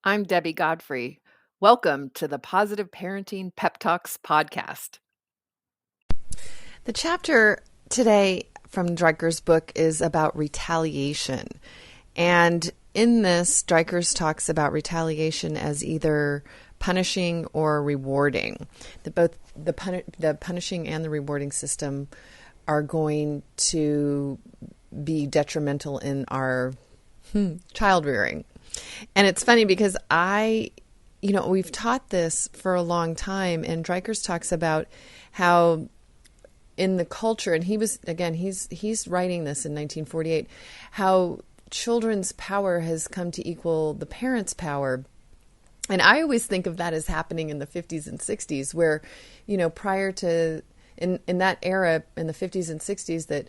I'm Debbie Godfrey. Welcome to the Positive Parenting Pep Talks podcast. The chapter today from Dreikur's book is about retaliation. And in this, Dreikur talks about retaliation as either punishing or rewarding. Both the punishing and the rewarding system are going to be detrimental in our child rearing. And it's funny because we've taught this for a long time, and Dreikur talks about how in the culture, and he's writing this in 1948, how children's power has come to equal the parents' power. And I always think of that as happening in the 50s and 60s, where, prior to, in that era, in the 50s and 60s, that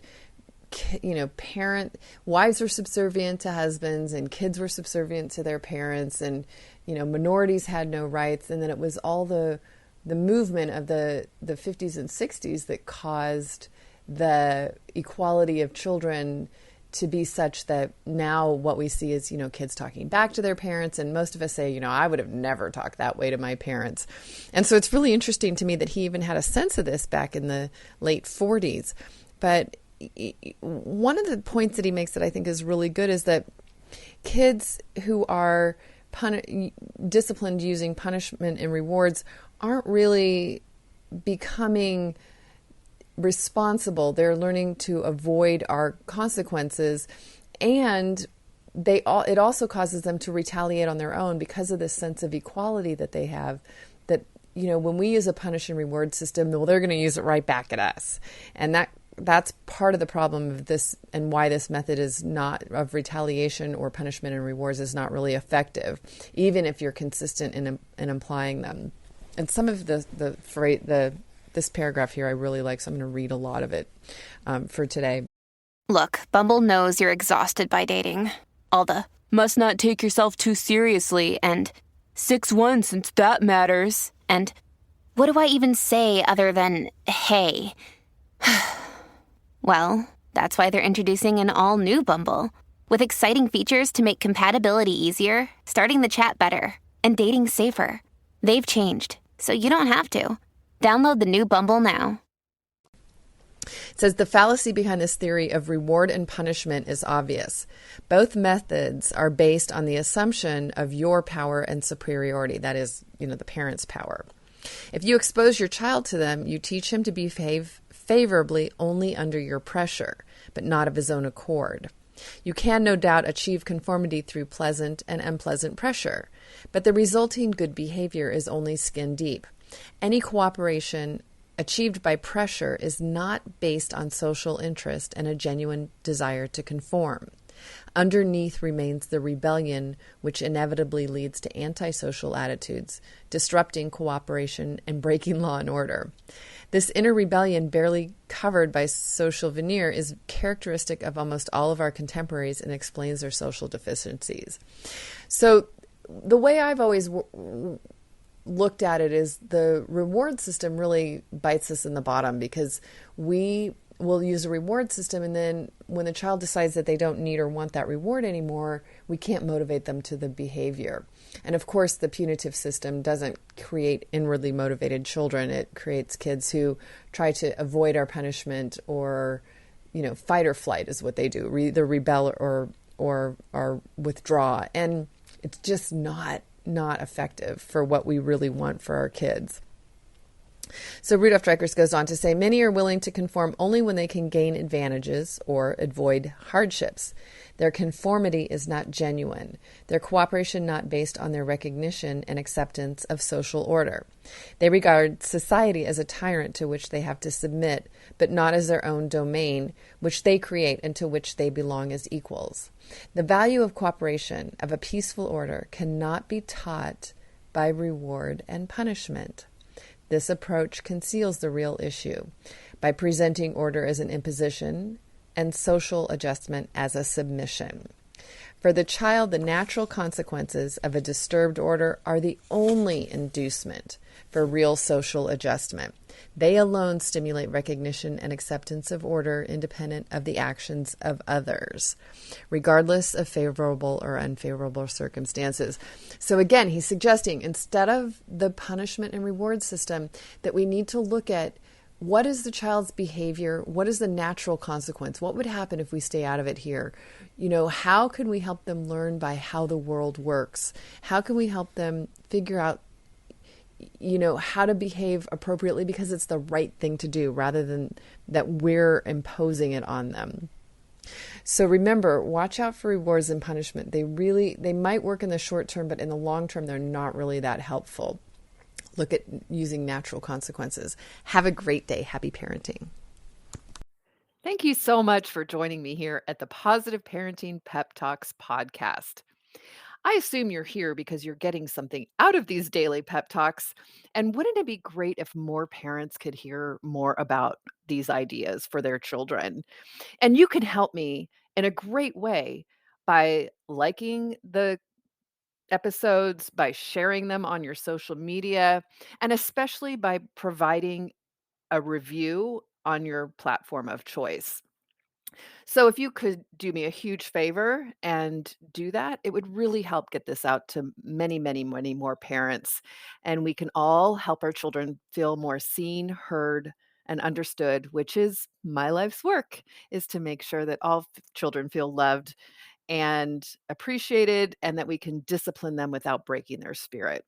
wives were subservient to husbands and kids were subservient to their parents, and minorities had no rights. And then it was all the movement of the 50s and 60s that caused the equality of children to be such that now what we see is kids talking back to their parents, and most of us say, I would have never talked that way to my parents. And so it's really interesting to me that he even had a sense of this back in the late 40s. But one of the points that he makes that I think is really good is that kids who are disciplined using punishment and rewards aren't really becoming responsible. They're learning to avoid our consequences, and it also causes them to retaliate on their own because of this sense of equality that they have. That when we use a punish and reward system, well, they're going to use it right back at us, and that's part of the problem of this, and why this method of retaliation or punishment and rewards is not really effective, even if you're consistent in applying them. And some of this paragraph here I really like, so I'm going to read a lot of it for today. Look, Bumble knows you're exhausted by dating. All the must not take yourself too seriously and 6'1" since that matters. And what do I even say other than hey? Well, that's why they're introducing an all-new Bumble, with exciting features to make compatibility easier, starting the chat better, and dating safer. They've changed, so you don't have to. Download the new Bumble now. It says the fallacy behind this theory of reward and punishment is obvious. Both methods are based on the assumption of your power and superiority, that is, the parent's power. If you expose your child to them, you teach him to behave favorably only under your pressure, but not of his own accord. You can, no doubt, achieve conformity through pleasant and unpleasant pressure, but the resulting good behavior is only skin deep. Any cooperation achieved by pressure is not based on social interest and a genuine desire to conform. Underneath remains the rebellion, which inevitably leads to antisocial attitudes, disrupting cooperation and breaking law and order. This inner rebellion, barely covered by social veneer, is characteristic of almost all of our contemporaries and explains their social deficiencies. So the way I've always looked at it is the reward system really bites us in the bottom, because we will use a reward system, and then when the child decides that they don't need or want that reward anymore, we can't motivate them to the behavior. And of course, the punitive system doesn't create inwardly motivated children. It creates kids who try to avoid our punishment, or, fight or flight is what they do, either rebel or withdraw. And it's just not effective for what we really want for our kids. So Rudolf Dreikur goes on to say, many are willing to conform only when they can gain advantages or avoid hardships. Their conformity is not genuine, their cooperation not based on their recognition and acceptance of social order. They regard society as a tyrant to which they have to submit, but not as their own domain, which they create and to which they belong as equals. The value of cooperation, of a peaceful order, cannot be taught by reward and punishment. This approach conceals the real issue by presenting order as an imposition and social adjustment as a submission. For the child, the natural consequences of a disturbed order are the only inducement for real social adjustment. They alone stimulate recognition and acceptance of order independent of the actions of others, regardless of favorable or unfavorable circumstances. So again, he's suggesting instead of the punishment and reward system, that we need to look at what is the child's behavior? What is the natural consequence? What would happen if we stay out of it here? How can we help them learn by how the world works? How can we help them figure out, how to behave appropriately because it's the right thing to do rather than that we're imposing it on them? So remember, watch out for rewards and punishment. They might work in the short term, but in the long term, they're not really that helpful. Look at using natural consequences. Have a great day. Happy parenting. Thank you so much for joining me here at the Positive Parenting Pep Talks podcast. I assume you're here because you're getting something out of these daily pep talks. And wouldn't it be great if more parents could hear more about these ideas for their children? And you can help me in a great way by liking the episodes, by sharing them on your social media, and especially by providing a review on your platform of choice. So if you could do me a huge favor and do that, it would really help get this out to many, many, many more parents. And we can all help our children feel more seen, heard, and understood, which is my life's work, is to make sure that all children feel loved and appreciated and that we can discipline them without breaking their spirit.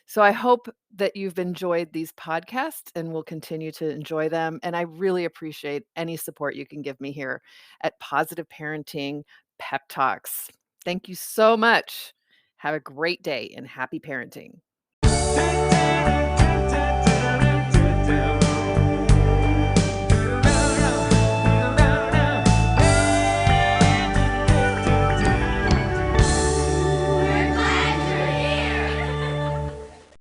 So I hope that you've enjoyed these podcasts and will continue to enjoy them. And I really appreciate any support you can give me here at Positive Parenting Pep Talks. Thank you so much. Have a great day and happy parenting.